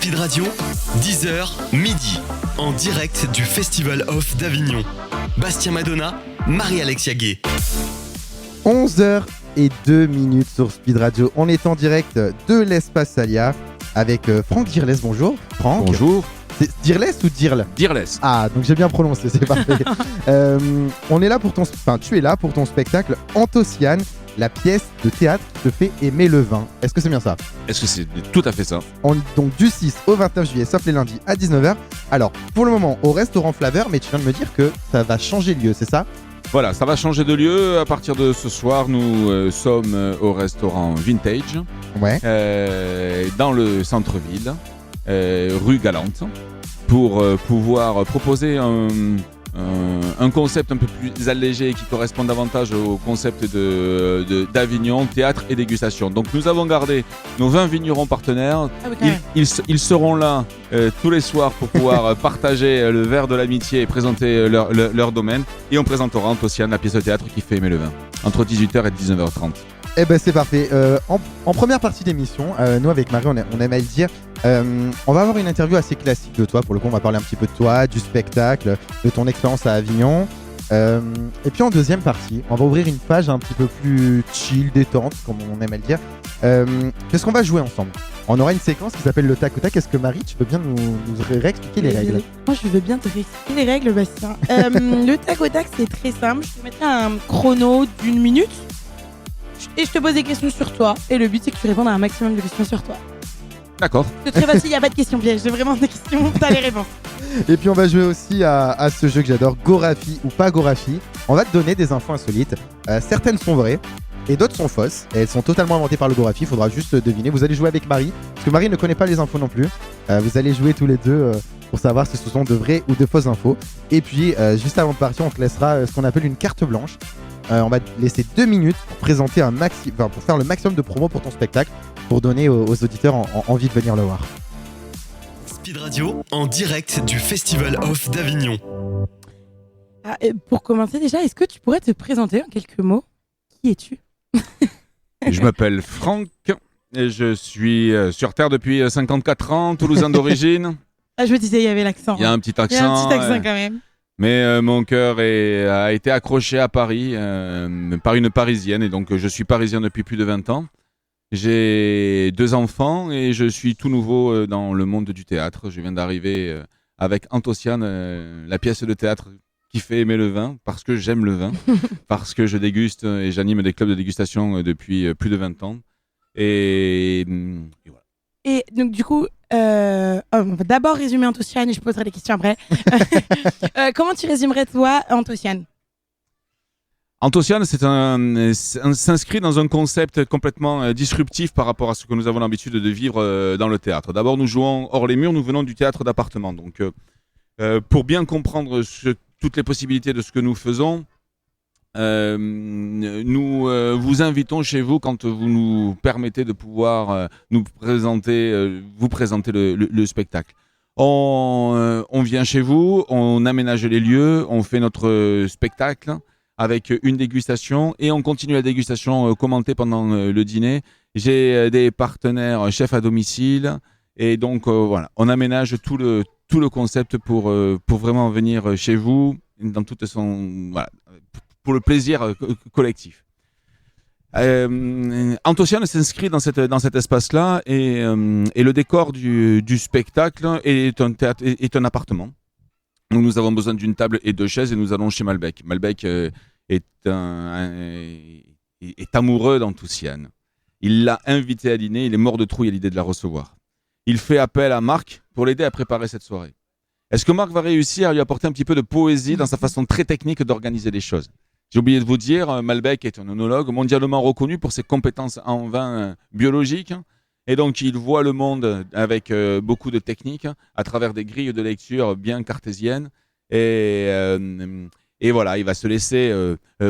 Speed Radio, 10h, midi, en direct du Festival Off d'Avignon. Bastien Madonna, Marie-Alexia Gué. 11h02 sur Speed Radio. On est en direct de l'Espace Salia avec Franck Dirles. Bonjour. Franck. Bonjour. C'est Dirles ou Dirle ? Dirles. Ah, donc j'ai bien prononcé, c'est parfait. On est là pour tu es là pour ton spectacle Antociane, la pièce de théâtre qui te fait aimer le vin. Est-ce que c'est bien ça ? Est-ce que c'est tout à fait ça ? Donc du 6 au 29 juillet, sauf les lundis à 19h. Alors, pour le moment, au restaurant Flaveur, mais tu viens de me dire que ça va changer de lieu, c'est ça ? Voilà, ça va changer de lieu. À partir de ce soir, nous sommes au restaurant Vintage, Ouais. dans le centre-ville, rue Galante, pour pouvoir proposer un concept un peu plus allégé qui correspond davantage au concept d'Avignon, théâtre et dégustation. Donc nous avons gardé nos 20 vignerons partenaires. Ils seront là tous les soirs pour pouvoir partager le verre de l'amitié et présenter leur domaine. Et on présentera Antociane, la pièce de théâtre qui fait aimer le vin, entre 18h et 19h30. Eh ben c'est parfait. En première partie d'émission, nous avec Marie, on aimait le dire, on va avoir une interview assez classique de toi. Pour le coup, on va parler un petit peu de toi, du spectacle, de ton expérience à Avignon. Et puis en deuxième partie, on va ouvrir une page un petit peu plus chill, détente, comme on aimait le dire. Qu'est-ce qu'on va jouer ensemble ? On aura une séquence qui s'appelle le tac au tac. Est-ce que Marie, tu peux bien nous réexpliquer les règles ? Moi, je veux bien te réexpliquer les règles, Bastien. Le tac au tac, c'est très simple. Je te mettrai un chrono d'1 minute. Et je te pose des questions sur toi. Et le but, c'est que tu répondes à un maximum de questions sur toi. D'accord. C'est très facile, il n'y a pas de questions pièges. J'ai vraiment des questions, t'as les réponses. Et puis on va jouer aussi à ce jeu que j'adore, Gorafi ou pas Gorafi. On va te donner des infos insolites. Certaines sont vraies et d'autres sont fausses. Et elles sont totalement inventées par le Gorafi. Il faudra juste deviner. Vous allez jouer avec Marie, parce que Marie ne connaît pas les infos non plus. Vous allez jouer tous les deux pour savoir si ce sont de vraies ou de fausses infos. Et puis juste avant de partir, on te laissera ce qu'on appelle une carte blanche. On va te laisser 2 minutes pour présenter pour faire le maximum de promos pour ton spectacle, pour donner aux auditeurs envie de venir le voir. Speed Radio, en direct du Festival Off d'Avignon. Pour commencer déjà, est-ce que tu pourrais te présenter en quelques mots ? Qui es-tu ? Je m'appelle Franck et je suis sur Terre depuis 54 ans, toulousain d'origine. Ah, je me disais, il y avait l'accent. Il y a un petit accent. Il y a un petit accent quand même. Mais mon cœur a été accroché à Paris par une Parisienne et donc je suis parisien depuis plus de 20 ans. J'ai 2 enfants et je suis tout nouveau dans le monde du théâtre. Je viens d'arriver avec Antociane, la pièce de théâtre qui fait aimer le vin, parce que j'aime le vin, parce que je déguste et j'anime des clubs de dégustation depuis plus de 20 ans. Et voilà. Et donc du coup, on va d'abord résumer Antociane et je poserai des questions après. Comment tu résumerais toi Antociane ? Antociane, s'inscrit dans un concept complètement disruptif par rapport à ce que nous avons l'habitude de vivre dans le théâtre. D'abord, nous jouons hors les murs, nous venons du théâtre d'appartement. Donc, pour bien comprendre toutes les possibilités de ce que nous faisons, nous vous invitons chez vous quand vous nous permettez de pouvoir vous présenter le spectacle. On vient chez vous, on aménage les lieux, on fait notre spectacle avec une dégustation et on continue la dégustation commentée pendant le dîner. J'ai des partenaires chefs à domicile et donc voilà, on aménage tout le concept pour vraiment venir chez vous dans toute son voilà, pour le plaisir collectif. Antociane s'inscrit dans cet espace-là et le décor du spectacle est un appartement. Donc nous avons besoin d'une table et 2 chaises et nous allons chez Malbec. Malbec est amoureux d'Antociane. Il l'a invité à dîner, il est mort de trouille à l'idée de la recevoir. Il fait appel à Marc pour l'aider à préparer cette soirée. Est-ce que Marc va réussir à lui apporter un petit peu de poésie dans sa façon très technique d'organiser les choses ? J'ai oublié de vous dire, Malbec est un œnologue mondialement reconnu pour ses compétences en vin biologique. Et donc, il voit le monde avec beaucoup de techniques à travers des grilles de lecture bien cartésiennes. Et voilà, il va se laisser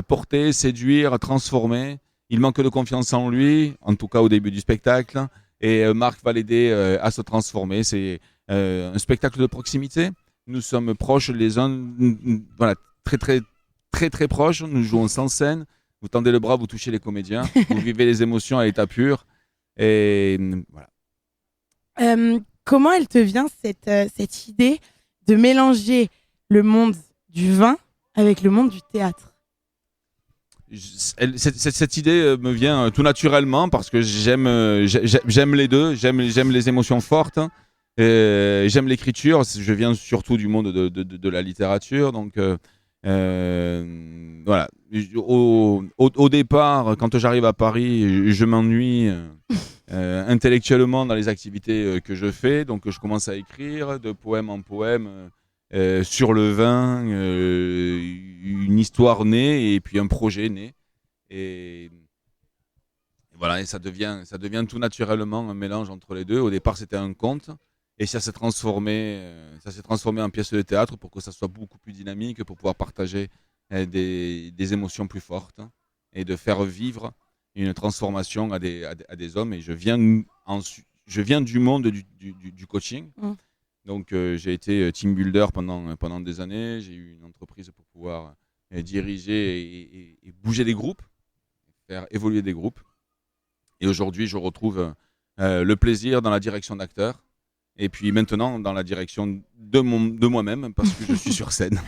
porter, séduire, transformer. Il manque de confiance en lui, en tout cas au début du spectacle. Et Marc va l'aider à se transformer. C'est un spectacle de proximité. Nous sommes proches les uns, voilà, très proches. Nous jouons sans scène. Vous tendez le bras, vous touchez les comédiens. Vous vivez les émotions à l'état pur. Et voilà. comment elle te vient cette idée de mélanger le monde du vin avec le monde du théâtre? Cette idée me vient tout naturellement parce que j'aime les deux, j'aime les émotions fortes, j'aime l'écriture. Je viens surtout du monde de la littérature, donc voilà. Au départ, quand j'arrive à Paris, je m'ennuie intellectuellement dans les activités que je fais, donc je commence à écrire de poème en poème. Sur le vin, une histoire née et puis un projet né. Et voilà, et ça devient tout naturellement un mélange entre les deux. Au départ, c'était un conte et ça s'est transformé en pièce de théâtre pour que ça soit beaucoup plus dynamique, pour pouvoir partager des émotions plus fortes et de faire vivre une transformation à des hommes. Et je viens du monde du coaching. Donc j'ai été team builder pendant des années. J'ai eu une entreprise pour pouvoir diriger et bouger des groupes, faire évoluer des groupes. Et aujourd'hui, je retrouve le plaisir dans la direction d'acteur. Et puis maintenant, dans la direction de moi-même, parce que je suis sur scène.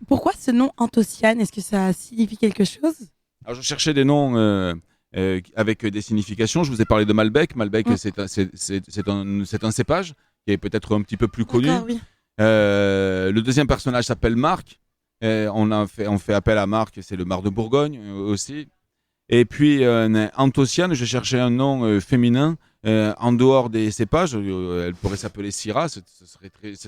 Pourquoi ce nom Anthocyane? Est-ce que ça signifie quelque chose? Alors, je cherchais des noms avec des significations. Je vous ai parlé de Malbec. Malbec, c'est un cépage qui est peut-être un petit peu plus connu. Oui. Le deuxième personnage s'appelle Marc. On fait appel à Marc, c'est le Mar de Bourgogne aussi. Et puis Anthocyane, je cherchais un nom féminin en dehors des cépages. Elle pourrait s'appeler Syrah, ce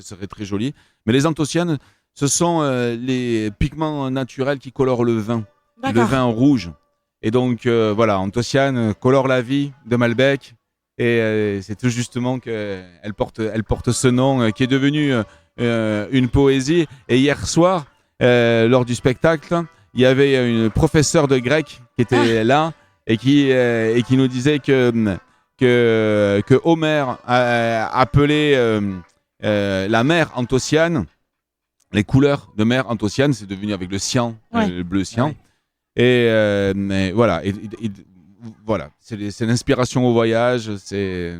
serait très joli. Mais les Anthocyanes, ce sont les pigments naturels qui colorent le vin, le vin rouge. Et donc voilà, Anthocyane colore la vie de Malbec. Et c'est tout justement qu'elle porte ce nom qui est devenu une poésie. Et hier soir, lors du spectacle, il y avait une professeure de grec qui était là et qui nous disait que Homère appelait la mer Anthocyane, les couleurs de mer Anthocyane, c'est devenu avec le cyan, le bleu cyan. Ouais. Et voilà. Voilà, c'est l'inspiration au voyage, c'est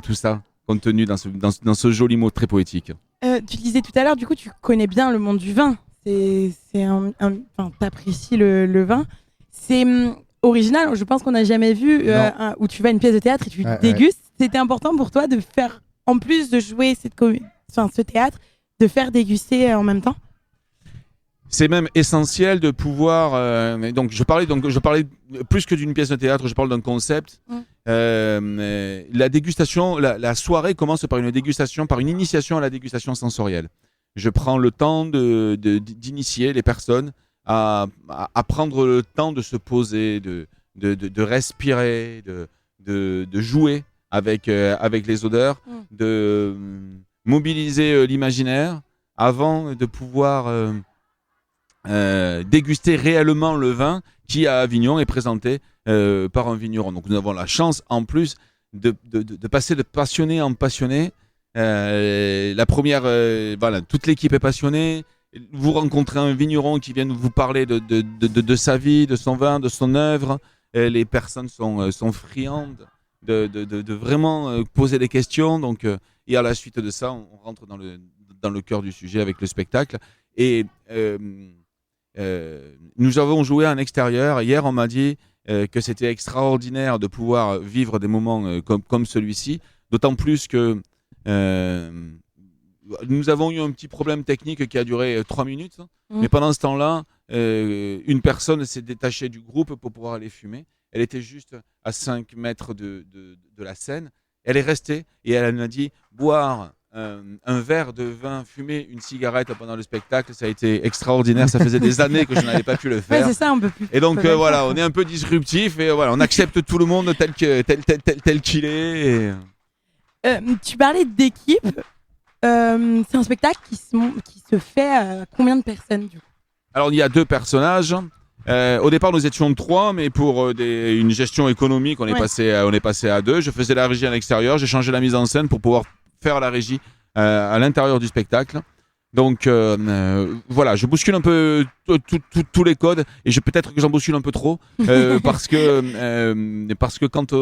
tout ça contenu dans ce joli mot très poétique. Tu disais tout à l'heure, du coup, tu connais bien le monde du vin. T'apprécies le vin. C'est original. Je pense qu'on n'a jamais vu où tu vas à une pièce de théâtre et tu dégustes. C'était important pour toi de faire, en plus de jouer ce théâtre, de faire déguster en même temps. C'est même essentiel de pouvoir. Donc je parlais plus que d'une pièce de théâtre, je parle d'un concept. La dégustation, la soirée commence par une dégustation, par une initiation à la dégustation sensorielle. Je prends le temps d'initier les personnes à prendre le temps de se poser, de respirer, de jouer avec les odeurs, de mobiliser l'imaginaire avant de pouvoir déguster réellement le vin qui à Avignon est présenté par un vigneron. Donc nous avons la chance en plus de passer de passionné en passionné. La première, voilà, toute l'équipe est passionnée. Vous rencontrez un vigneron qui vient vous parler de sa vie, de son vin, de son œuvre. Les personnes sont friandes de vraiment poser des questions. Donc, et à la suite de ça, on rentre dans le cœur du sujet avec le spectacle. Et nous avons joué en extérieur. Hier, on m'a dit que c'était extraordinaire de pouvoir vivre des moments comme celui-ci. D'autant plus que nous avons eu un petit problème technique qui a duré 3 minutes. Mais pendant ce temps-là, une personne s'est détachée du groupe pour pouvoir aller fumer. Elle était juste à 5 mètres de la scène. Elle est restée et elle m'a dit boire un verre de vin, fumer une cigarette pendant le spectacle, ça a été extraordinaire. Ça faisait des années que je n'avais pas pu le faire. Ouais, c'est ça, on peut plus. Et donc voilà, on est un peu disruptif et voilà, on accepte tout le monde tel qu'il est. Tu parlais d'équipe. C'est un spectacle qui se fait à combien de personnes du coup? Alors il y a 2 personnages. Au départ nous étions 3, mais pour une gestion économique on est passé à 2. Je faisais la régie à l'extérieur, j'ai changé la mise en scène pour pouvoir faire la régie à l'intérieur du spectacle. Donc voilà, je bouscule un peu tous les codes et peut-être que j'en bouscule un peu trop parce que quand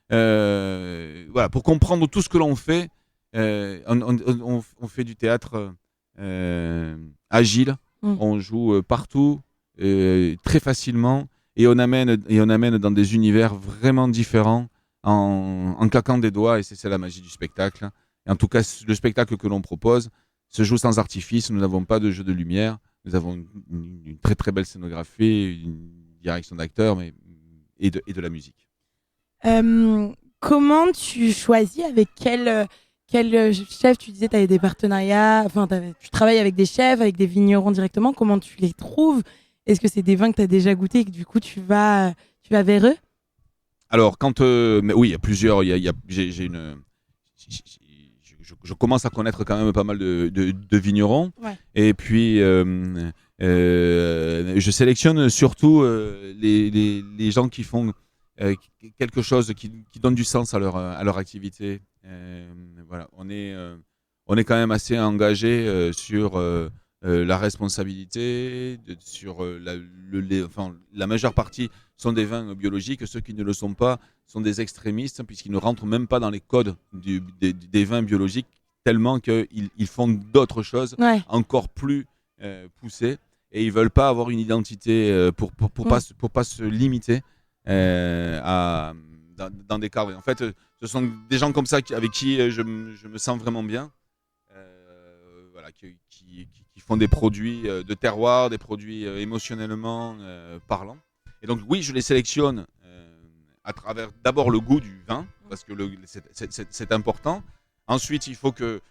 Voilà, pour comprendre tout ce que l'on fait, on fait du théâtre agile. On joue partout, très facilement, et on amène dans des univers vraiment différents en claquant des doigts, et c'est la magie du spectacle. Et en tout cas, le spectacle que l'on propose se joue sans artifice. Nous n'avons pas de jeu de lumière. Nous avons une très très belle scénographie, une direction d'acteurs, et de la musique. Comment tu choisis avec quel chef? Tu disais que tu avais des partenariats, tu travailles avec des chefs, avec des vignerons directement. Comment tu les trouves? Est-ce que c'est des vins que tu as déjà goûtés et que du coup tu vas vers eux? Alors, oui, il y a plusieurs. Je commence à connaître quand même pas mal de vignerons. Ouais. Et puis, je sélectionne surtout les gens qui font quelque chose qui donne du sens à leur activité. Voilà, on est quand même assez engagé sur la responsabilité, sur la majeure partie sont des vins biologiques. Ceux qui ne le sont pas sont des extrémistes, puisqu'ils ne rentrent même pas dans les codes des vins biologiques, tellement qu'ils font d'autres choses encore plus poussées, et ils veulent pas avoir une identité pour pas se limiter dans des cadres. En fait, ce sont des gens comme ça avec qui je me sens vraiment bien, voilà, qui font des produits de terroir, des produits émotionnellement parlants. Et donc oui, je les sélectionne à travers d'abord le goût du vin, parce que c'est important. Ensuite, il faut que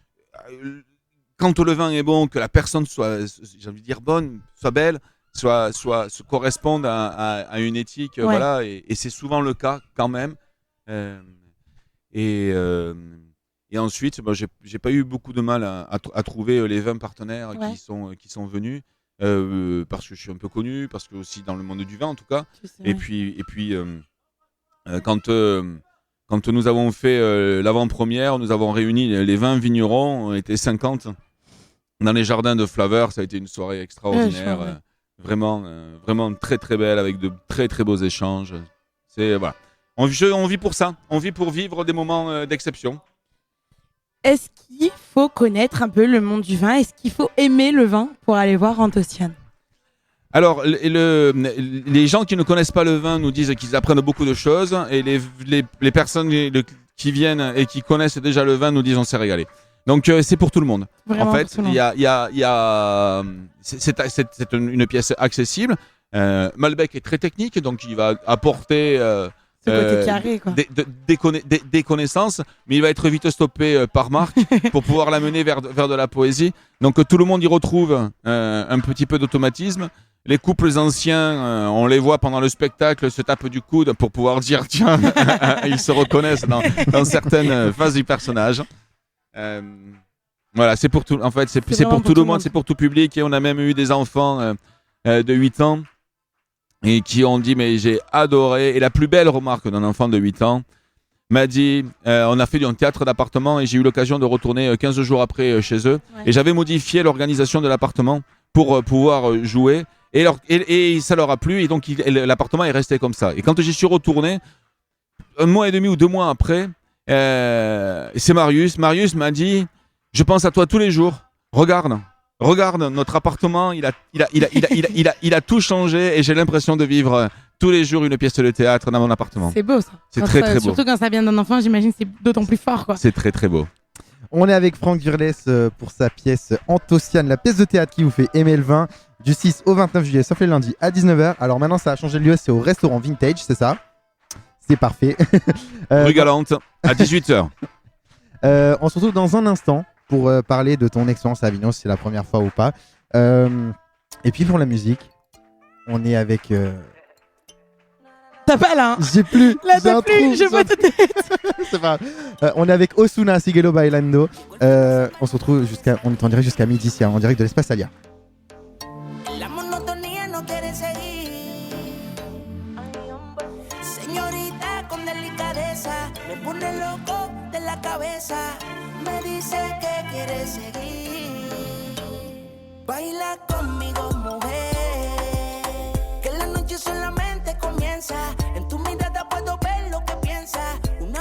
quand le vin est bon, que la personne soit, j'ai envie de dire, bonne, soit belle, se corresponde à une éthique, voilà. Et c'est souvent le cas quand même. Et ensuite, j'ai pas eu beaucoup de mal à trouver les 20 partenaires qui sont venus, parce que je suis un peu connu, parce que aussi dans le monde du vin en tout cas. Et puis quand nous avons fait l'avant-première, nous avons réuni les 20 vignerons, on était 50 dans les jardins de Flaveur. Ça a été une soirée extraordinaire, vraiment très très belle, avec de très très beaux échanges. Voilà. On vit pour ça, on vit pour vivre des moments d'exception. Est-ce qu'il faut connaître un peu le monde du vin? Est-ce qu'il faut aimer le vin pour aller voir Antociane? Alors, les gens qui ne connaissent pas le vin nous disent qu'ils apprennent beaucoup de choses, et les personnes qui viennent et qui connaissent déjà le vin nous disent on s'est régalé. Donc c'est pour tout le monde. Vraiment, en fait, c'est une pièce accessible. Malbec est très technique, donc il va apporter ce côté carré, quoi. des connaissances, mais il va être vite stoppé par Marc pour pouvoir l'amener vers de la poésie. Donc tout le monde y retrouve un petit peu d'automatisme. Les couples anciens, on les voit pendant le spectacle se tapent du coude pour pouvoir dire tiens, ils se reconnaissent dans certaines phases du personnage. Voilà, c'est pour tout. En fait, c'est pour tout le monde, c'est pour tout public. Et on a même eu des enfants de 8 ans et qui ont dit mais j'ai adoré. Et la plus belle remarque d'un enfant de 8 ans m'a dit on a fait un théâtre d'appartement et j'ai eu l'occasion de retourner 15 jours après chez eux. Et j'avais modifié l'organisation de l'appartement pour pouvoir jouer. Et ça leur a plu, et donc l'appartement est resté comme ça. Et quand j'y suis retourné, 1 mois et demi ou 2 mois après, c'est Marius. Marius m'a dit je pense à toi tous les jours. Regarde notre appartement, il a tout changé, et j'ai l'impression de vivre tous les jours une pièce de théâtre dans mon appartement. C'est beau ça. C'est très très beau. Surtout quand ça vient d'un enfant, j'imagine que c'est d'autant plus fort, quoi. C'est très très beau. On est avec Franck Durlès pour sa pièce Antociane, la pièce de théâtre qui vous fait aimer le vin, du 6 au 29 juillet, sauf les lundis à 19h. Alors maintenant, ça a changé de lieu, c'est au restaurant Vintage, c'est ça? C'est parfait. Rue Galante, à 18h. On se retrouve dans un instant pour parler de ton expérience à Avignon, si c'est la première fois ou pas. Et puis pour la musique, on est avec... T'as pas là, hein? J'ai plus. Là, t'as plus, je vois ta tête. C'est pas on est avec Ozuna Sigelo Bailando. On se retrouve on est en direct jusqu'à midi, c'est en direct de l'Espace Alia. La monotonía no quiere seguir. Señorita con delicadeza me pone loco de la cabeza. Me dice que quiere seguir. Baila conmigo, mujer. Que la noche solamente comienza. En tu mirada puedo ver lo que piensas. Una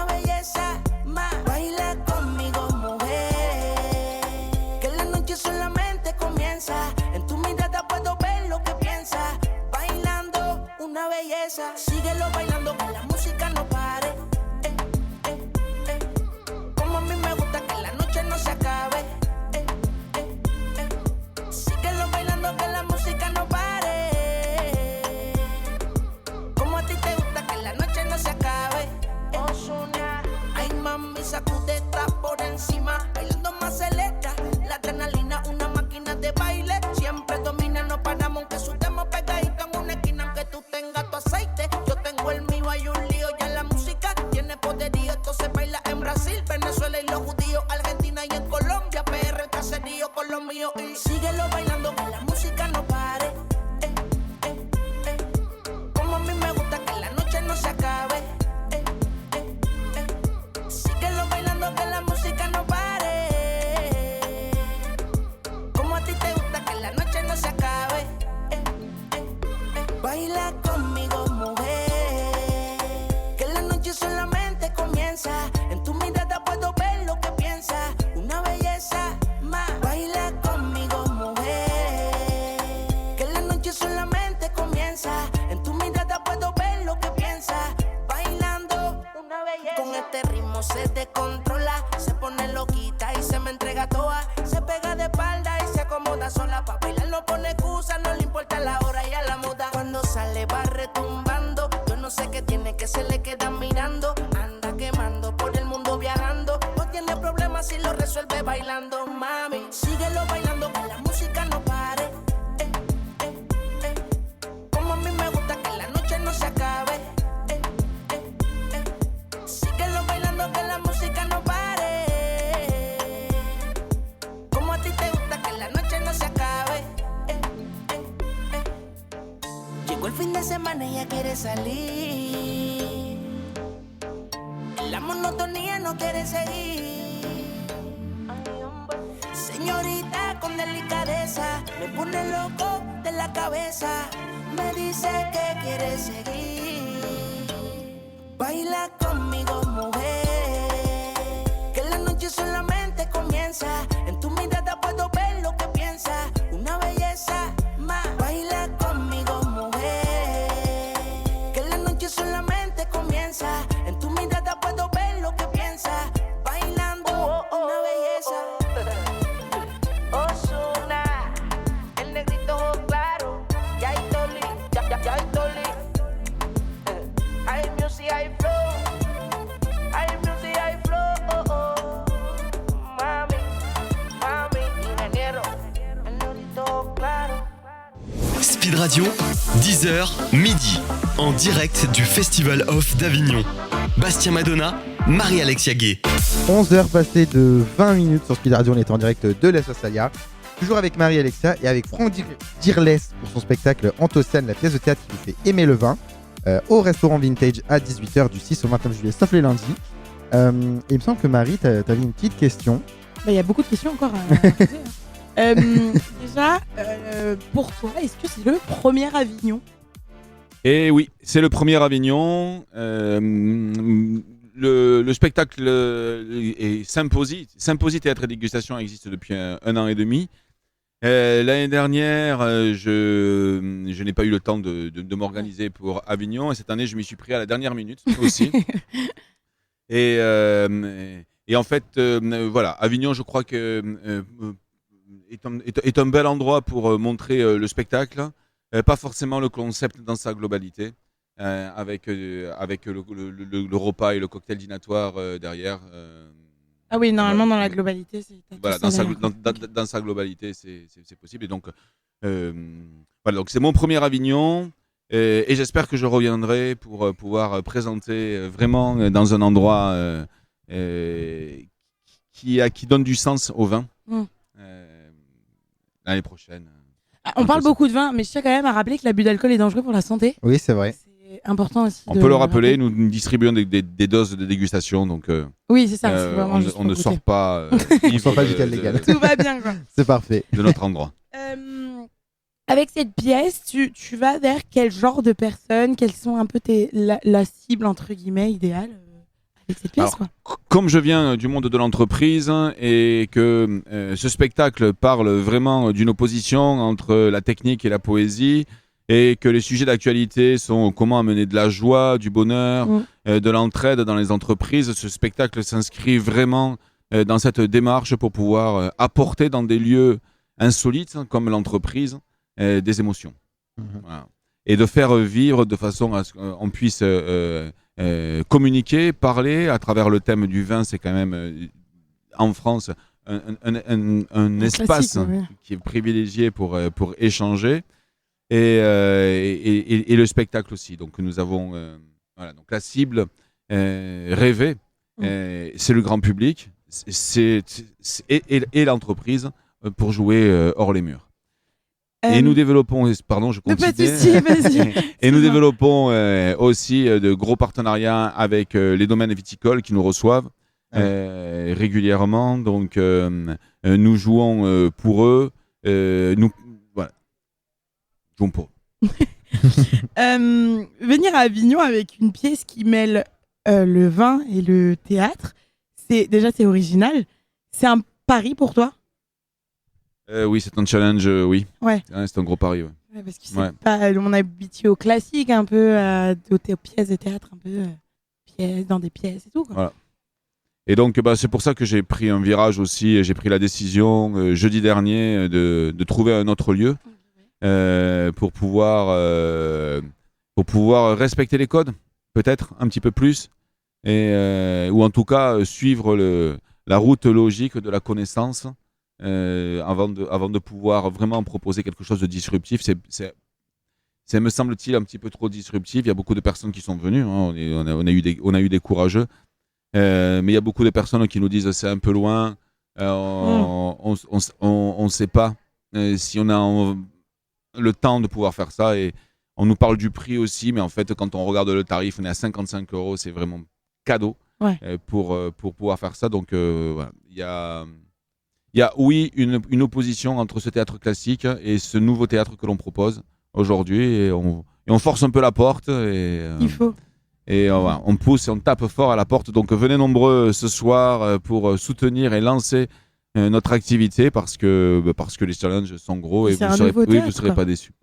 judíos, Argentina y en Colombia, PR el caserío con los míos. Y síguelo bailando, que la música no pare. Como a mí me gusta que la noche no se acabe. Síguelo bailando, que la música no pare. Como a ti te gusta que la noche no se acabe. Baila conmigo, mujer, que la noche solamente comienza. En tu mirada puedo ver lo que piensas, una belleza más. Baila conmigo, mujer, que la noche solamente comienza. En tu mirada puedo ver lo que piensas, bailando una belleza. Con este ritmo se descontrola, se pone loquita y se me entrega toda. Se pega de espalda y se acomoda sola. Pa' bailar no pone excusa, no le importa la hora y a la moda. Cuando sale va retumbando, yo no sé qué tiene que se le queda mirando. Anda quemando por el mundo viajando, no tiene problemas si lo resuelve bailando. Mami, síguelo bailando, que la música no pare. Como a mí me gusta que la noche no se acabe. Síguelo bailando, que la música no pare. Como a ti te gusta que la noche no se acabe. Llegó el fin de semana y ella quiere salir. La monotonía no quiere seguir. Señorita con delicadeza, me pone loco de la cabeza. Me dice que quiere seguir. Baila conmigo, mujer, que la noche solamente comienza. En tu mirada puedo ver lo que piensas, una belleza más. Baila conmigo, mujer, que la noche solamente comienza. En tu mirada puedo ver lo que piensas, bailando una belleza. Ozuna, el negrito ojo claro, ya hay Toli, ya hay Toli. Hay music, hay flow, hay music, hay flow. Mami, ingeniero, el negrito ojo claro. Speed Radio, 10h, midi, en direct du Festival Off d'Avignon. Bastien Madonna, Marie-Alexia Gay. 11h passées de 20 minutes sur Speed Radio, on est en direct de la Salia. Toujours avec Marie-Alexia et avec Franck Dirles pour son spectacle Antocène, la pièce de théâtre qui nous fait aimer le vin, au restaurant Vintage à 18h du 6 au 29 juillet, sauf les lundis. Et il me semble que Marie, t'avais une petite question. Il y a beaucoup de questions encore à poser. Déjà, pour toi, est-ce que c'est le premier Avignon ? Et oui, c'est le premier Avignon. Le spectacle est Symposie. Symposie Théâtre et Dégustation existe depuis un an et demi. L'année dernière, je n'ai pas eu le temps de m'organiser pour Avignon. Et cette année, je m'y suis pris à la dernière minute aussi. Et en fait, voilà, Avignon, je crois que est un bel endroit pour montrer le spectacle. Pas forcément le concept dans sa globalité, avec le repas et le cocktail dînatoire derrière. Ah oui, normalement dans la globalité, c'est... Voilà, dans sa globalité, c'est possible. Et donc, voilà, donc c'est mon premier Avignon. Et j'espère que je reviendrai pour pouvoir présenter vraiment dans un endroit qui donne du sens au vin l'année prochaine. On parle beaucoup de vin, mais je tiens quand même à rappeler que l'abus d'alcool est dangereux pour la santé. Oui, c'est vrai. C'est important aussi. On peut le rappeler, nous distribuons des doses de dégustation, donc oui, c'est ça. C'est vraiment on ne sort pas. On sort pas du légal. Tout va bien, quoi. C'est parfait. De notre endroit. Avec cette pièce, tu vas vers quel genre de personnes? Quelles sont un peu la cible entre guillemets idéale avec cette pièce? Alors, comme je viens du monde de l'entreprise et que ce spectacle parle vraiment d'une opposition entre la technique et la poésie, et que les sujets d'actualité sont comment amener de la joie, du bonheur, de l'entraide dans les entreprises, ce spectacle s'inscrit vraiment dans cette démarche pour pouvoir apporter dans des lieux insolites comme l'entreprise des émotions. Voilà. Et de faire vivre de façon à ce qu'on puisse communiquer, parler à travers le thème du vin. C'est quand même en France un espace qui est privilégié pour échanger. Et le spectacle aussi. Donc nous avons voilà, donc la cible rêvée, c'est le grand public, et l'entreprise pour jouer hors les murs. Et nous développons, pardon, je continue. Pas de souci, vas-y. Et nous développons aussi de gros partenariats avec les domaines viticoles qui nous reçoivent régulièrement. Donc, nous jouons pour eux. Nous jouons pour eux. Venir à Avignon avec une pièce qui mêle le vin et le théâtre, c'est original. C'est un pari pour toi? Oui, c'est un challenge, oui. Ouais. C'est un gros pari. Ouais. Ouais, parce que on est habitué au classique, un peu aux pièces de théâtre, un peu dans des pièces et tout. Quoi. Voilà. Et donc, c'est pour ça que j'ai pris un virage aussi. J'ai pris la décision jeudi dernier de trouver un autre lieu pour pouvoir respecter les codes, peut-être un petit peu plus, ou en tout cas suivre la route logique de la connaissance. Avant de pouvoir vraiment proposer quelque chose de disruptif. C'est me semble-t-il un petit peu trop disruptif. Il y a beaucoup de personnes qui sont venues, hein. On a eu des courageux, mais il y a beaucoup de personnes qui nous disent c'est un peu loin, on sait pas si on a le temps de pouvoir faire ça, et on nous parle du prix aussi, mais en fait quand on regarde le tarif, on est à 55 €, c'est vraiment cadeau pour pouvoir faire ça. Donc voilà, il y a, oui, une opposition entre ce théâtre classique et ce nouveau théâtre que l'on propose aujourd'hui. Et on force un peu la porte. Il faut. Et on pousse et on tape fort à la porte. Donc venez nombreux ce soir pour soutenir et lancer notre activité parce que les challenges sont gros et vous ne serez pas déçus.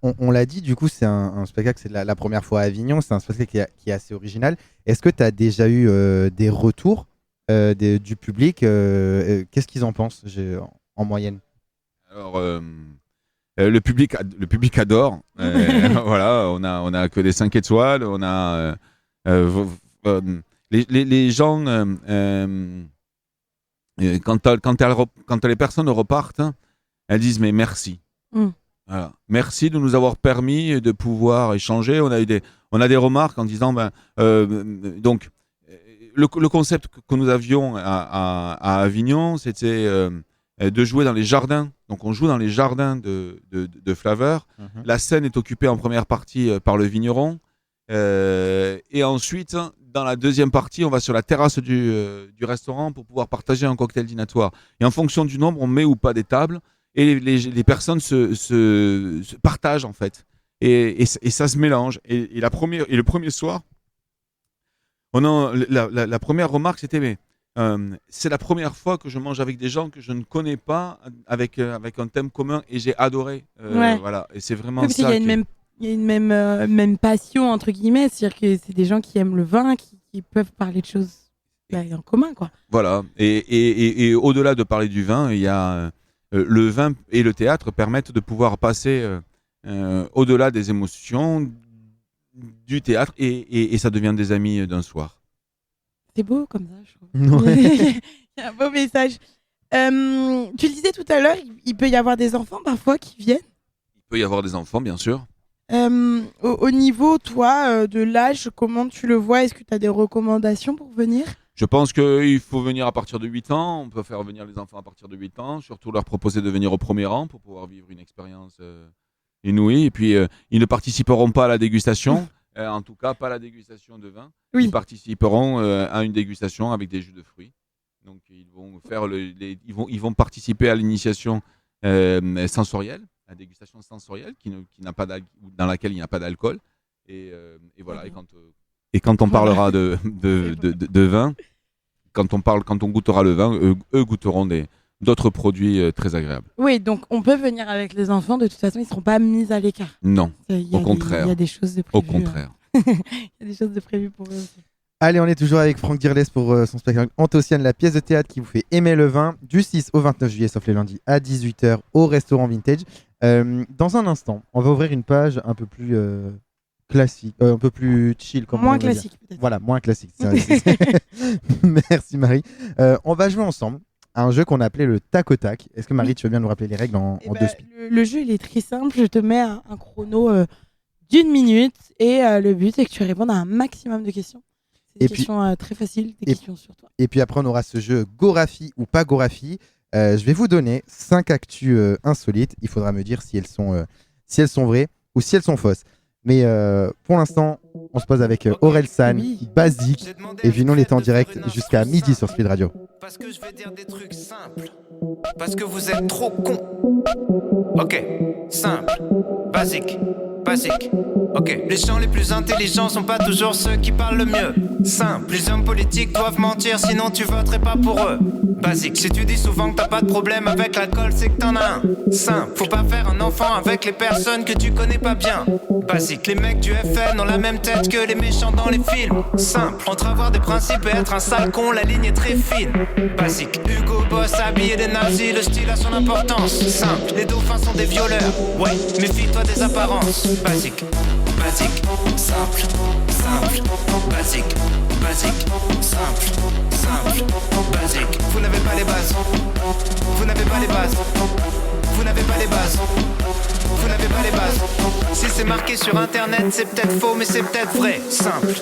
On l'a dit, du coup, c'est un spectacle, c'est la première fois à Avignon. C'est un spectacle qui est assez original. Est-ce que tu as déjà eu des retours du public, qu'est-ce qu'ils en pensent en moyenne? Alors, le public adore. Voilà, on a que des 5 étoiles. On a les gens quand les personnes repartent, elles disent mais merci. Voilà. Merci de nous avoir permis de pouvoir échanger. On a des remarques en disant donc. Le concept que nous avions à Avignon, c'était de jouer dans les jardins. Donc on joue dans les jardins de Flaveur. La scène est occupée en première partie par le vigneron. Et ensuite, dans la deuxième partie, on va sur la terrasse du restaurant pour pouvoir partager un cocktail dînatoire. Et en fonction du nombre, on met ou pas des tables. Et les personnes se partagent en fait. Et ça se mélange. Et le premier soir, la première remarque, c'était c'est la première fois que je mange avec des gens que je ne connais pas, avec un thème commun, et j'ai adoré. Voilà, et c'est vraiment ça. Il y a une même passion entre guillemets, c'est-à-dire que c'est des gens qui aiment le vin, qui peuvent parler de choses en commun, quoi. Voilà, et au-delà de parler du vin, il y a le vin et le théâtre permettent de pouvoir passer au-delà des émotions du théâtre et ça devient des amis d'un soir. C'est beau comme ça, je trouve. Il y a un beau message. Tu le disais tout à l'heure, il peut y avoir des enfants parfois qui viennent. Il peut y avoir des enfants, bien sûr. Au niveau, toi, de l'âge, comment tu le vois? Est-ce que tu as des recommandations pour venir? Je pense qu'il faut venir à partir de 8 ans. On peut faire venir les enfants à partir de 8 ans. Surtout leur proposer de venir au premier rang pour pouvoir vivre une expérience inouïe. Et puis, ils ne participeront pas à la dégustation. En tout cas, pas à la dégustation de vin. Oui. Ils participeront à une dégustation avec des jus de fruits. Donc, ils vont participer à l'initiation sensorielle, à la dégustation sensorielle dans laquelle il n'y a pas d'alcool. Et voilà. Et quand on parlera de vin, quand on goûtera le vin, eux goûteront d'autres produits très agréables. Oui, donc on peut venir avec les enfants, de toute façon, ils ne seront pas mis à l'écart. Non, au contraire. Il y a des choses de prévues. Au contraire. Il y a des choses de prévues pour eux aussi. Allez, on est toujours avec Franck Dirles pour son spectacle Anthociane, la pièce de théâtre qui vous fait aimer le vin, du 6 au 29 juillet, sauf les lundis, à 18h, au restaurant Vintage. Dans un instant, on va ouvrir une page un peu plus classique, un peu plus chill. Moins classique, peut-être. Voilà, moins classique. Merci Marie. On va jouer ensemble à un jeu qu'on appelait le tac au tac. Est-ce que Marie, tu veux bien nous rappeler les règles en 2 speed? Le jeu, il est très simple. Je te mets un chrono d'1 minute et le but, c'est que tu répondes à un maximum de questions. C'est des questions très faciles, des questions sur toi. Et puis après, on aura ce jeu Gorafi ou pas Gorafi. Je vais vous donner 5 actus insolites. Il faudra me dire si elles sont vraies ou si elles sont fausses. Mais pour l'instant, on se pose avec Orelsan, Basique. Et Vinon est en direct jusqu'à midi sur Speed Radio. Parce que je vais dire des trucs simples. Parce que vous êtes trop cons. Ok, simple, basique. Ok, les gens les plus intelligents sont pas toujours ceux qui parlent le mieux. Simple, les hommes politiques doivent mentir, sinon tu voterais pas pour eux. Basique, si tu dis souvent que t'as pas de problème avec l'alcool, c'est que t'en as un. Simple, faut pas faire un enfant avec les personnes que tu connais pas bien. Basique, les mecs du FN ont la même tête que les méchants dans les films. Simple, entre avoir des principes et être un sale con, la ligne est très fine. Basique, Hugo Boss habillé des nazis, le style a son importance. Simple, les dauphins sont des violeurs. Ouais, méfie-toi des apparences. Basique, simple, basique, simple, basique. Vous n'avez pas les bases. Si c'est marqué sur internet, c'est peut-être faux, mais c'est peut-être vrai. Simple.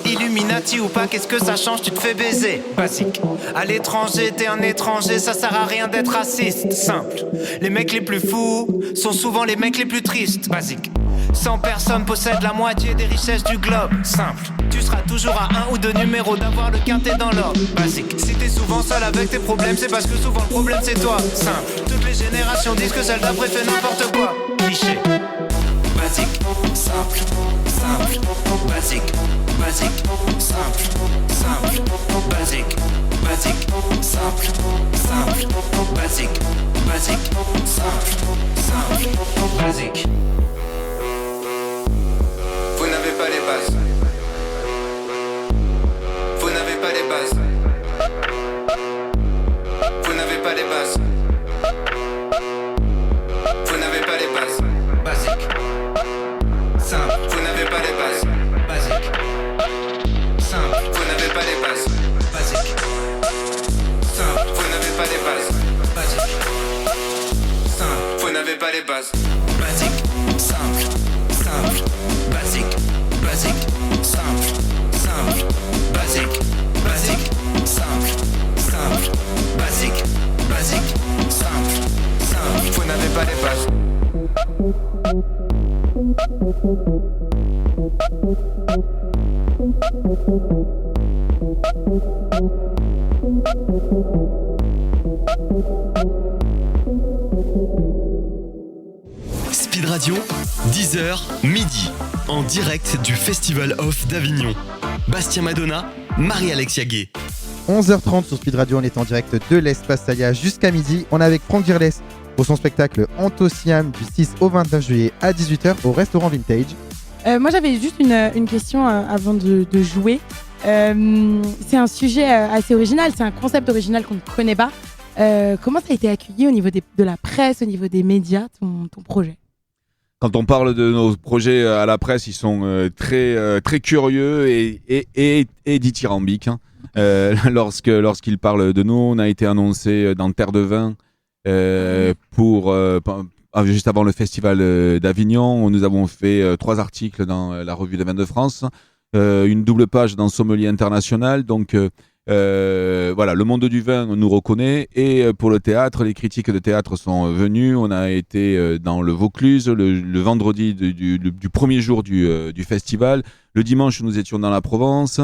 Illuminati ou pas, qu'est-ce que ça change, tu te fais baiser. Basique. À l'étranger, t'es un étranger, ça sert à rien d'être raciste. Simple. Les mecs les plus fous sont souvent les mecs les plus tristes. Basique. 100 personnes possèdent la moitié des richesses du globe. Simple. Tu seras toujours à 1 ou 2 numéros d'avoir le quintet dans l'ordre. Basique. Si t'es souvent seul avec tes problèmes, c'est parce que souvent le problème c'est toi. Simple. Toutes les générations disent que celle d'après fait n'importe quoi. Cliché. Basique, simple, basique, simple, basique, simple, basique, simple, basique. Vous n'avez pas les bases. Vous n'avez pas les bases. Vous n'avez pas les bases. Vous n'avez pas les bases. Basique. Simple. Vous n'avez pas les bases. Basique. Simple. Vous n'avez pas les bases. Basique. Simple. Vous n'avez pas les bases. Basique. Simple. Vous n'avez pas les bases. Basique. Simple. Basique. Simple. Basique. Simple. Basique. Simple. Vous n'avez pas les bases. Speed Radio, 10h, midi, en direct du Festival Off d'Avignon. Bastien Madonna, Marie-Alexia Gué. 11h30 sur Speed Radio, on est en direct de l'Espace Talia jusqu'à midi. On est avec Franck Girles pour son spectacle Antosiam du 6 au 29 juillet à 18h au restaurant Vintage. Moi j'avais juste une question avant de jouer. C'est un sujet assez original, c'est un concept original qu'on ne connaît pas. Comment ça a été accueilli au niveau de la presse, au niveau des médias, ton projet ? Quand on parle de nos projets à la presse, ils sont très curieux et dithyrambiques. Lorsqu'ils parlent de nous, on a été annoncé dans Terre de Vin juste avant le festival d'Avignon. Nous avons fait 3 articles dans la revue des vins de France, une double page dans Sommelier International. Donc voilà, le monde du vin nous reconnaît. Et pour le théâtre, les critiques de théâtre sont venues. On a été dans le Vaucluse le vendredi du premier jour du festival. Le dimanche, nous étions dans la Provence.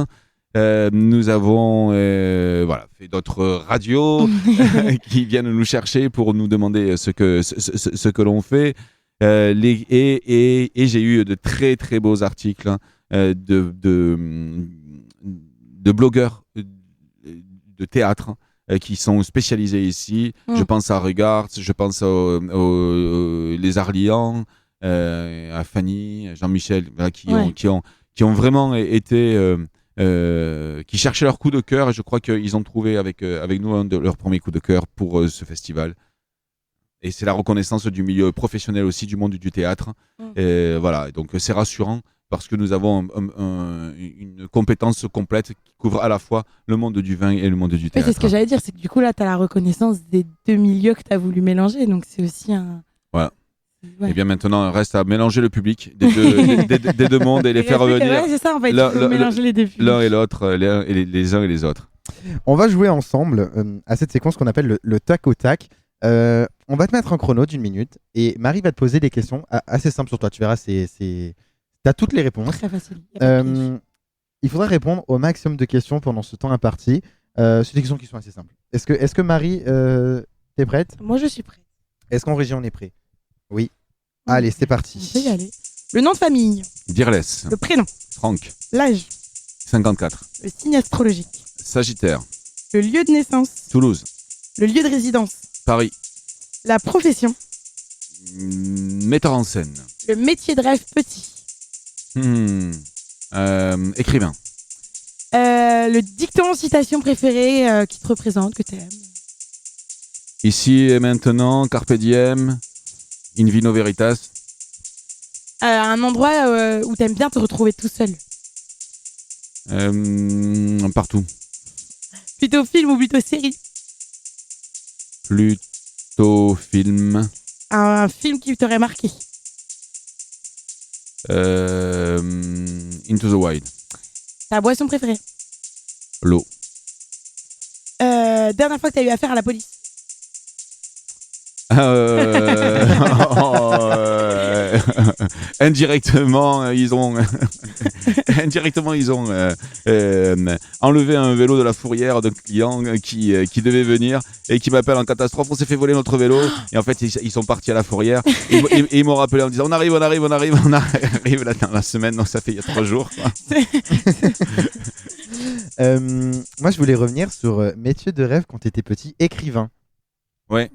Nous avons fait d'autres radios qui viennent nous chercher pour nous demander ce que l'on fait. Et j'ai eu de très très beaux articles de blogueurs de théâtre qui sont spécialisés ici. Je pense à Regards, je pense les Arlians, à Fanny, à Jean-Michel, qui ont vraiment été qui cherchaient leur coup de cœur, et je crois qu'ils ont trouvé avec nous un de leurs premiers coups de cœur pour ce festival. Et c'est la reconnaissance du milieu professionnel aussi, du monde du théâtre. Et voilà, donc c'est rassurant parce que nous avons une compétence complète qui couvre à la fois le monde du vin et le monde du théâtre. C'est ce que j'allais dire, c'est que du coup là tu as la reconnaissance des deux milieux que tu as voulu mélanger, donc c'est aussi un... Voilà. Et bien maintenant, il reste à mélanger le public des deux mondes et les faire revenir. Ouais, c'est ça en fait. Il faut mélanger les deux publics. L'un et l'autre, les uns et les autres. On va jouer ensemble à cette séquence qu'on appelle le tac au tac. On va te mettre un chrono d'1 minute et Marie va te poser des questions assez simples sur toi. Tu verras, t'as toutes les réponses. Très facile. Il faudra répondre au maximum de questions pendant ce temps imparti. C'est des questions qui sont assez simples. Est-ce que Marie, t'es prête? Moi, je suis prête. Est-ce qu'en régie, on est prêt? Oui. Allez, c'est parti. On peut y aller. Le nom de famille. Dirles. Le prénom. Franck. L'âge. 54. Le signe astrologique. Sagittaire. Le lieu de naissance. Toulouse. Le lieu de résidence. Paris. La profession. Metteur en scène. Le métier de rêve petit. Écrivain. Le dicton citation préférée qui te représente, que t'aimes. Ici et maintenant, Carpe Diem, In Vino Veritas. Un endroit où t'aimes bien te retrouver tout seul. Partout. Plutôt film ou plutôt série? Plutôt film. Un film qui t'aurait marqué? Into the Wild. Ta boisson préférée? L'eau. Dernière fois que t'as eu affaire à la police? Indirectement, ils ont enlevé un vélo de la fourrière d'un client qui devait venir et qui m'appelle en catastrophe. On s'est fait voler notre vélo et en fait ils sont partis à la fourrière et ils m'ont rappelé en disant on arrive là dans la semaine, donc ça fait il y a 3 jours. Moi je voulais revenir sur métier de rêve quand tu étais petit, écrivain. Ouais.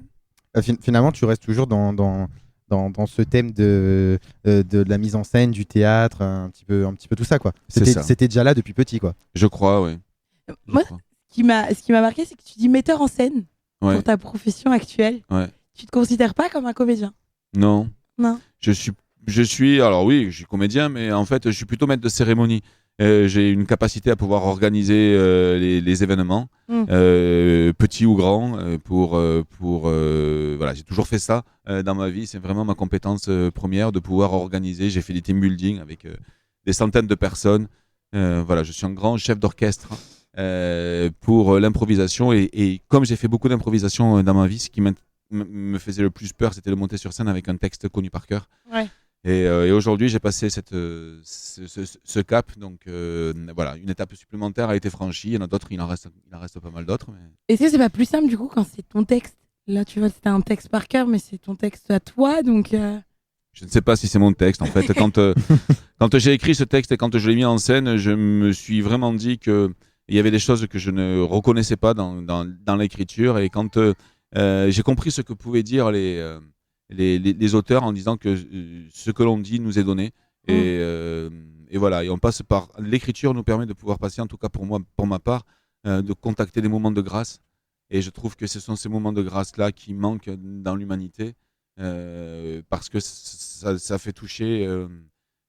Finalement tu restes toujours dans ce thème de la mise en scène, du théâtre, un petit peu tout ça quoi. C'était déjà là depuis petit quoi. Je crois, oui. Moi, ce qui m'a marqué, c'est que tu dis metteur en scène pour ta profession actuelle. Ouais. Tu te considères pas comme un comédien? Non. Non. Je suis, alors oui, je suis comédien, mais en fait, je suis plutôt maître de cérémonie. J'ai une capacité à pouvoir organiser les événements, petits ou grands, voilà, j'ai toujours fait ça dans ma vie. C'est vraiment ma compétence première de pouvoir organiser. J'ai fait des team building avec des centaines de personnes. Voilà, je suis un grand chef d'orchestre pour l'improvisation et comme j'ai fait beaucoup d'improvisation dans ma vie, ce qui me faisait le plus peur, c'était de monter sur scène avec un texte connu par cœur. Ouais. Et aujourd'hui, j'ai passé ce cap. Donc voilà, une étape supplémentaire a été franchie. Il y en a d'autres, il en reste pas mal d'autres. Mais... Est-ce que c'est pas plus simple du coup quand c'est ton texte? Là, tu vois, c'était un texte par cœur, mais c'est ton texte à toi, donc... Je ne sais pas si c'est mon texte, en fait. Quand j'ai écrit ce texte et quand je l'ai mis en scène, je me suis vraiment dit qu'il y avait des choses que je ne reconnaissais pas dans l'écriture. Et quand j'ai compris ce que pouvaient dire les auteurs en disant que ce que l'on dit nous est donné et voilà, et on passe par l'écriture nous permet de pouvoir passer, en tout cas pour moi, pour ma part, de contacter des moments de grâce et je trouve que ce sont ces moments de grâce là qui manquent dans l'humanité parce que ça fait toucher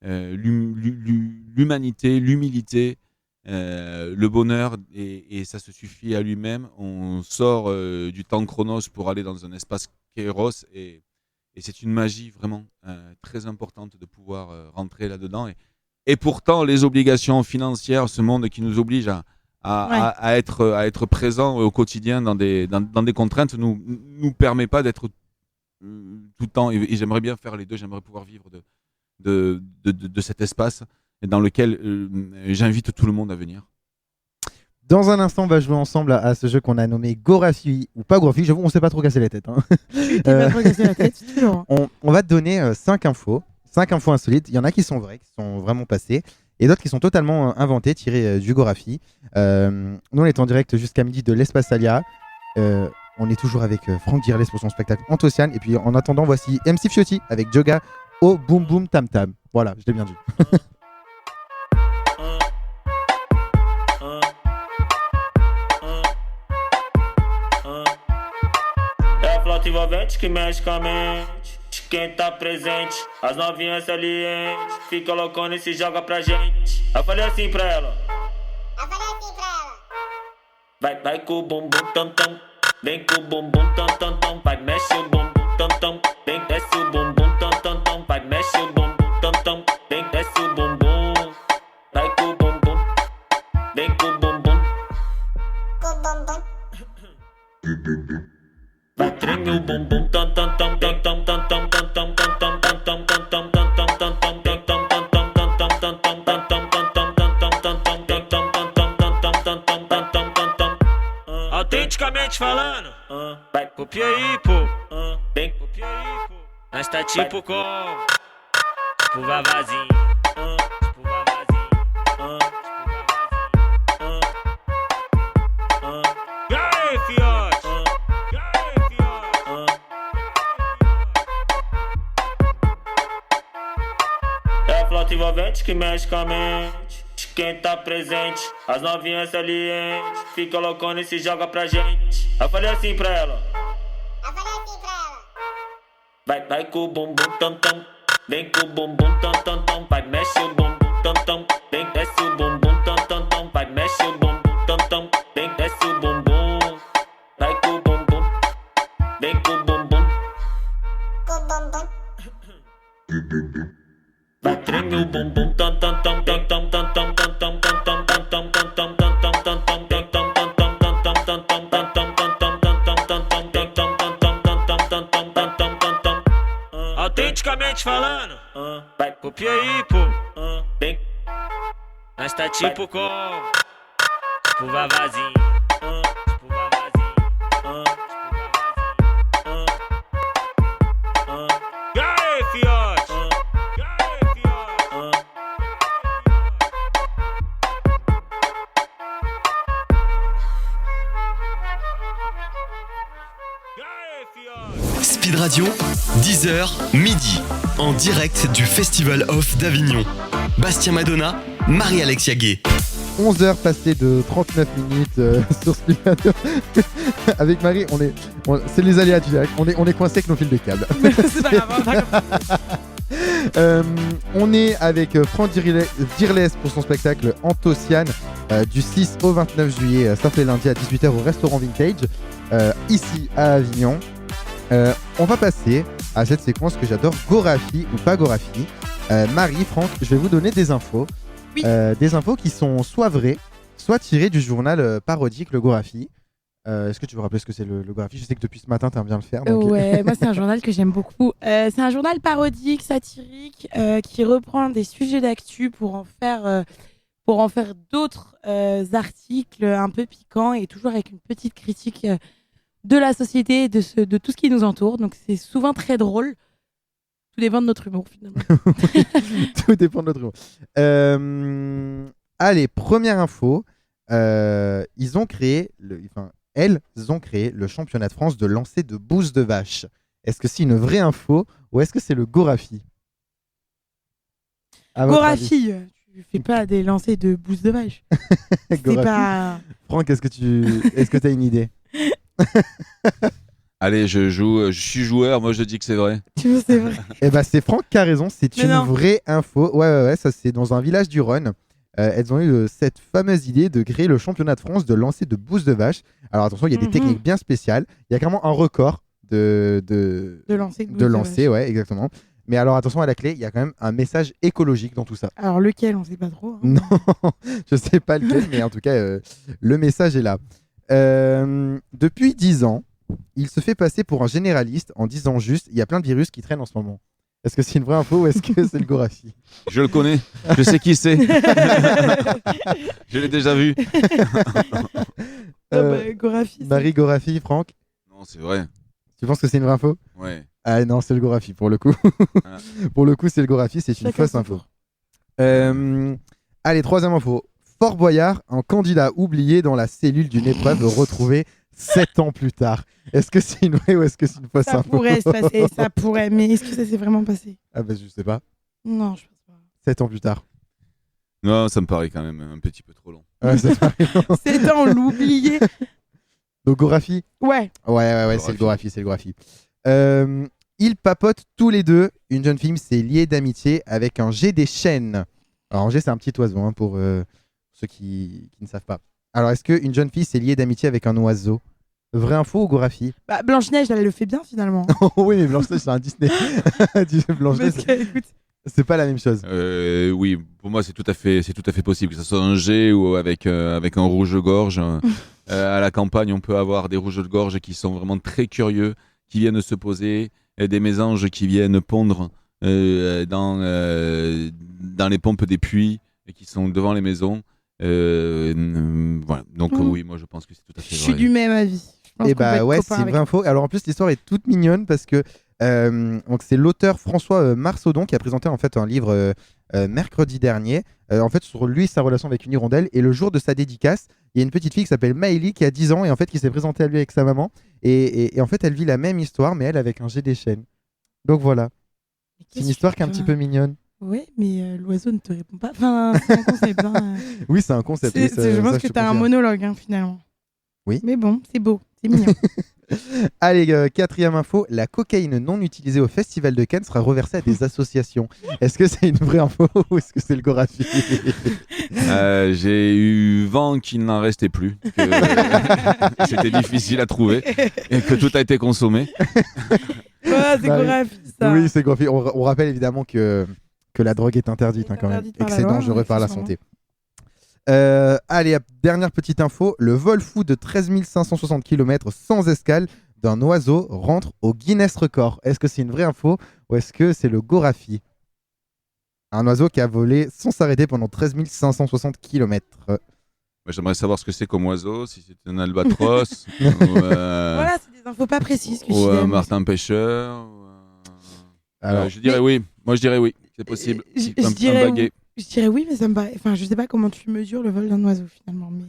l'humanité, l'humilité, le bonheur et ça se suffit à lui-même. On sort du temps chronos pour aller dans un espace kéros et c'est une magie vraiment très importante de pouvoir rentrer là-dedans. Et pourtant, les obligations financières, ce monde qui nous oblige à être présents au quotidien dans des contraintes, nous permet pas d'être tout le temps. Et j'aimerais bien faire les deux. J'aimerais pouvoir vivre de cet espace dans lequel j'invite tout le monde à venir. Dans un instant, on va jouer ensemble à ce jeu qu'on a nommé Gorafi ou pas Gorafi. J'avoue, on s'est pas trop cassé la tête. Hein. Pas trop cassé la tête, on va te donner 5 infos insolites. Il y en a qui sont vraies, qui sont vraiment passées, et d'autres qui sont totalement inventées, tirées du Gorafi. Nous, on est en direct jusqu'à midi de l'Espace Alia. On est toujours avec Franck Dirles pour son spectacle Antociane. Et puis en attendant, voici MC Fiotti avec Joga au Boom Boom Tam Tam. Voilà, je l'ai bien dit. Envolvente que mexe com a mente de quem tá presente. As novinhas salientes fica loucona e se joga pra gente. Eu falei assim pra ela. Vai com o bumbum tam tam. Vem com o bumbum tam tam tam. Vai mexe o bumbum tam tam. Vem desce o bumbum tam mexe o bumbum, tam tam. Vem, desce o bumbum. Vai com o bumbum. Vem com o bumbum. Vai treme o bumbum, tam tam tam tam tam tam tam tam tam tam tam tam tam tam tam tam autenticamente falando, vai copia aí, pô. Vem copia aí, pô. Nós tá tipo como? Tipo vavazinho. Tipo vavazinho. E aí, fiote? E aí, fiote? É a flauta envolvente que mexe com a mente de quem tá presente. As novinhas salientes fica loucona e se joga pra gente. Eu falei assim pra ela. Vai com o bumbum tam tam. Vem com o bumbum tam tam tam. Vai mexe o bumbum tam tam. Vem desce o bumbum tam tam tam. Vai mexe o bumbum tam tam. Vem desce o bumbum. Vai com o bumbum. Vem com o bumbum. Vai treme o bumbum tam tam tam tam tam tam tam tam tam tam tam tam tam tam tam tam autenticamente falando, vai copia aí, pô. Vem, nós tá tipo como? Tipo vavazinho. Tipo vavazinho. E aí, fiote? E aí, fiote? E aí, fiote? Speed Radio, 10h, midi, en direct du Festival Off d'Avignon. Bastien Madonna, Marie-Alexia Gay. 11h passées de 39 minutes sur Speed Radio. Avec Marie, c'est les aléas du direct. On est coincé avec nos fils de câble. C'est pas grave. On est avec Franck Dirles pour son spectacle Antociane du 6 au 29 juillet, sauf les lundis à 18h au restaurant Vintage, ici à Avignon. On va passer à cette séquence que j'adore, Gorafi ou pas Gorafi. Marie, Franck, je vais vous donner des infos. Oui. Des infos qui sont soit vraies, soit tirées du journal parodique Le Gorafi. Est-ce que tu veux rappeler ce que c'est le Gorafi ? Je sais que depuis ce matin, tu aimes bien le faire. Donc... Ouais, moi c'est un journal que j'aime beaucoup. C'est un journal parodique, satirique, qui reprend des sujets d'actu pour en faire d'autres articles un peu piquants et toujours avec une petite critique de la société et de tout ce qui nous entoure. Donc c'est souvent très drôle. Tout dépend de notre humour finalement. Tout dépend de notre humour. Allez, première info. Elles ont créé le championnat de France de lancer de bouse de vache. Est-ce que c'est une vraie info ou est-ce que c'est le Gorafi ? Gorafi, tu fais pas des lancers de bouse de vache. C'est pas... Franck, est-ce que tu as une idée ? Allez, je suis joueur, moi je dis que c'est vrai. Tu vois, c'est vrai. Eh ben, c'est Franck qui a raison, c'est une vraie info. Ouais, ça c'est dans un village du Rhône. Elles ont eu cette fameuse idée de créer le championnat de France de lancer de bouse de vache. Alors attention, il y a des techniques bien spéciales. Il y a carrément un record de lancer, ouais, exactement. Mais alors attention à la clé, il y a quand même un message écologique dans tout ça. Alors lequel, on sait pas trop. Hein. Non, je sais pas lequel, mais en tout cas, le message est là. Depuis 10 ans, il se fait passer pour un généraliste en disant juste il y a plein de virus qui traînent en ce moment. Est-ce que c'est une vraie info ou est-ce que c'est le Gorafi ? Je le connais, je sais qui c'est. Je l'ai déjà vu. Gorafi. Marie Gorafi, Franck ? Non, c'est vrai. Tu penses que c'est une vraie info ? Ouais. Ah non, c'est le Gorafi pour le coup. Ah. Pour le coup, c'est le Gorafi, c'est une fausse info. Allez, troisième info. Fort Boyard, un candidat oublié dans la cellule d'une épreuve retrouvé 7 ans plus tard. Est-ce que c'est une vraie ou est-ce que c'est une fausse info ? Ça pourrait se passer, ça pourrait. Mais est-ce que ça s'est vraiment passé ? Ah bah je sais pas. Non, je pense pas. 7 ans plus tard. Non, ça me paraît quand même un petit peu trop long. Ouais, ça paraît long. 7 ans, l'oublié. Donc Gorafi ? Ouais. Ouais, c'est le Gorafi, c'est le Gorafi. Ils papotent tous les deux. Une jeune fille s'est liée d'amitié avec un G des chênes. Alors un G, c'est un petit oiseau hein, pour ceux qui ne savent pas. Alors est-ce qu'une jeune fille s'est liée d'amitié avec un oiseau ? Vrai info ou Gorafi? Bah, Blanche-Neige, elle le fait bien finalement. Oui, mais Blanche-Neige, c'est un Disney. Blanche-Neige, Parce que, écoute, c'est pas la même chose. Oui, pour moi c'est tout à fait possible que ce soit un jet ou avec un rouge-gorge. À la campagne, on peut avoir des rouges-gorge qui sont vraiment très curieux, qui viennent se poser, et des mésanges qui viennent pondre dans les pompes des puits et qui sont devant les maisons. Voilà. Donc oui, moi je pense que c'est tout à fait je vrai. suis du même avis. Je pense Et qu'on peut être ouais, copains c'est une avec vraie info. Alors en plus, l'histoire est toute mignonne parce que donc c'est l'auteur François Marsaudon qui a présenté en fait un livre mercredi dernier. En fait, sur lui, sa relation avec une hirondelle. Et le jour de sa dédicace, il y a une petite fille qui s'appelle Maëlie qui a 10 ans et en fait qui s'est présentée à lui avec sa maman. Et en fait, elle vit la même histoire, mais elle avec un jet des chênes. Donc voilà, c'est une histoire qui est un petit peu mignonne. Oui, mais l'oiseau ne te répond pas. Enfin, c'est un concept. Hein. Oui, c'est un concept. oui, Je pense ça, que te tu as un confirme. monologue hein, finalement. Oui. Mais bon, c'est beau, c'est mignon. Allez, quatrième info, la cocaïne non utilisée au Festival de Cannes sera reversée à des associations. Est-ce que c'est une vraie info ou est-ce que c'est le Gorafi? J'ai eu vent qu'il n'en restait plus, que c'était difficile à trouver et que tout a été consommé. Ouais, c'est Bah oui. Gorafi ça. Oui, c'est Gorafi. On rappelle évidemment que la drogue est interdite Elle est quand même interdite par et que la c'est loi, dangereux par la effectivement. santé. Allez, hop, dernière petite info, le vol fou de 13 560 km sans escale d'un oiseau rentre au Guinness Record. Est-ce que c'est une vraie info ou est-ce que c'est le Gorafi? Un oiseau qui a volé sans s'arrêter pendant 13 560 km. Moi, j'aimerais savoir ce que c'est comme oiseau, si c'est un albatros ou, Voilà, c'est des infos pas précises que ou je un donne. martin pêcheur. Alors, Je dirais oui. Moi, je dirais oui. C'est possible. Je Un dirais baguet. Je dirais oui, mais ça me paraît. Enfin, je sais pas comment tu mesures le vol d'un oiseau finalement. Mais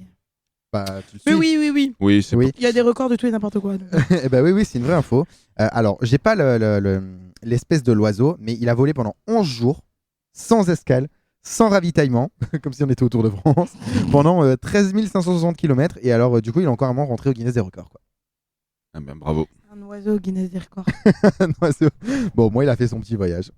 bah, tu le mais suis. oui. Oui, c'est Oui. Il y a des records de tout et n'importe quoi. donc. Eh ben oui, c'est une vraie info. Alors, j'ai pas l'espèce de l'oiseau, mais il a volé pendant 11 jours, sans escale, sans ravitaillement, comme si on était au Tour de France, pendant 13 560 km. Et alors, du coup, il est encore à rentré au Guinness des records. Quoi. Ah ben, bravo. Un oiseau au Guinness des records. Un oiseau. Bon, moi, il a fait son petit voyage.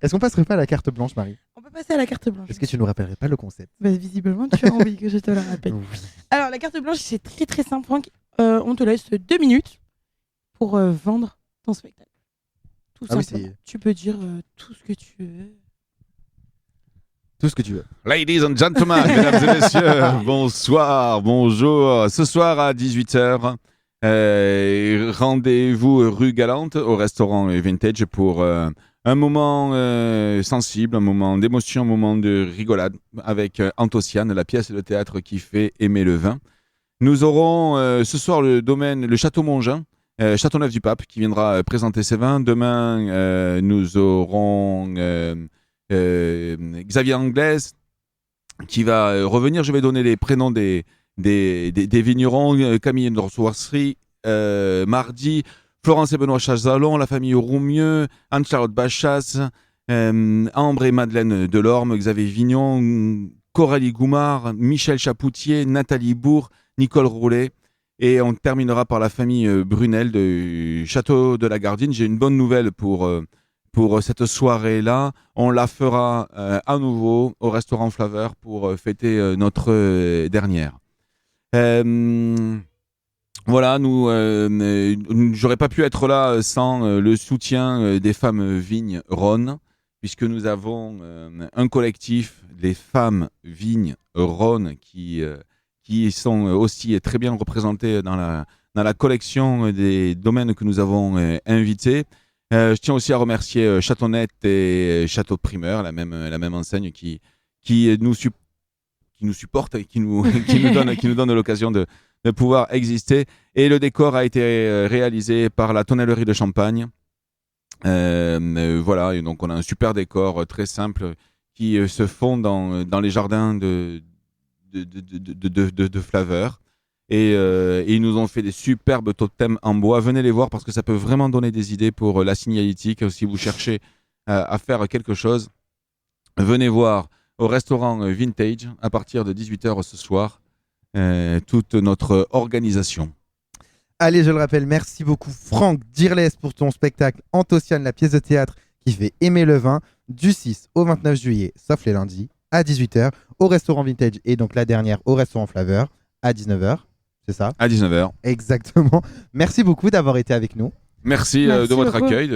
Est-ce qu'on passerait pas à la carte blanche, Marie? On peut passer à la carte blanche. Est-ce que tu nous rappellerais pas le concept? Bah, visiblement, tu as envie que je te le rappelle. Oui. Alors, la carte blanche, c'est très très simple, Franck. On te laisse 2 minutes pour vendre ton spectacle. Tout Ah oui, simplement. c'est- Tu peux dire tout ce que tu veux. Tout ce que tu veux. Ladies and gentlemen, mesdames et messieurs, bonsoir, bonjour. Ce soir à 18h, rendez-vous rue Galante au restaurant Vintage pour un moment sensible, un moment d'émotion, un moment de rigolade avec Antociane, la pièce de théâtre qui fait aimer le vin. Nous aurons ce soir le Château Mongin, Châteauneuf-du-Pape, qui viendra présenter ses vins. Demain, nous aurons Xavier Anglaise qui va revenir. Je vais donner les prénoms des vignerons. Camille Norsoiserie, mardi. Florence et Benoît Chazalon, la famille Roumieux, Anne-Charlotte Bachas, Ambre et Madeleine Delorme, Xavier Vignon, Coralie Goumard, Michel Chapoutier, Nathalie Bourg, Nicole Roulet. Et on terminera par la famille Brunel du Château de la Gardine. J'ai une bonne nouvelle pour cette soirée-là. On la fera à nouveau au restaurant Flaveur pour fêter notre dernière. Voilà, j'aurais pas pu être là sans le soutien des femmes vignes Rhône, puisque nous avons un collectif, les femmes vignes Rhône, qui sont aussi très bien représentées dans la collection des domaines que nous avons invités. Je tiens aussi à remercier Châteaunet et Château Primeur, la même enseigne qui nous supporte et qui nous donne l'occasion de pouvoir exister. Et le décor a été réalisé par la tonnellerie de Champagne. Voilà, et donc on a un super décor très simple qui se fond dans les jardins de Flaveur. Et ils nous ont fait des superbes totems en bois. Venez les voir parce que ça peut vraiment donner des idées pour la signalétique. Si vous cherchez à faire quelque chose, venez voir au restaurant Vintage à partir de 18h ce soir toute notre organisation. Allez, je le rappelle, merci beaucoup Franck Dirles pour ton spectacle Antociane, la pièce de théâtre qui fait aimer le vin, du 6 au 29 juillet, sauf les lundis, à 18h, au restaurant Vintage et donc la dernière au restaurant Flaveur à 19h. c'est ça? À 19h. Exactement. Merci beaucoup d'avoir été avec nous. Merci, Merci de votre beaucoup. accueil,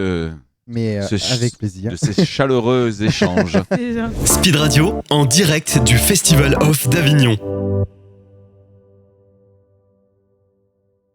Mais avec plaisir. de ces chaleureux échanges. C'est gentil. Speed Radio en direct du Festival of d'Avignon.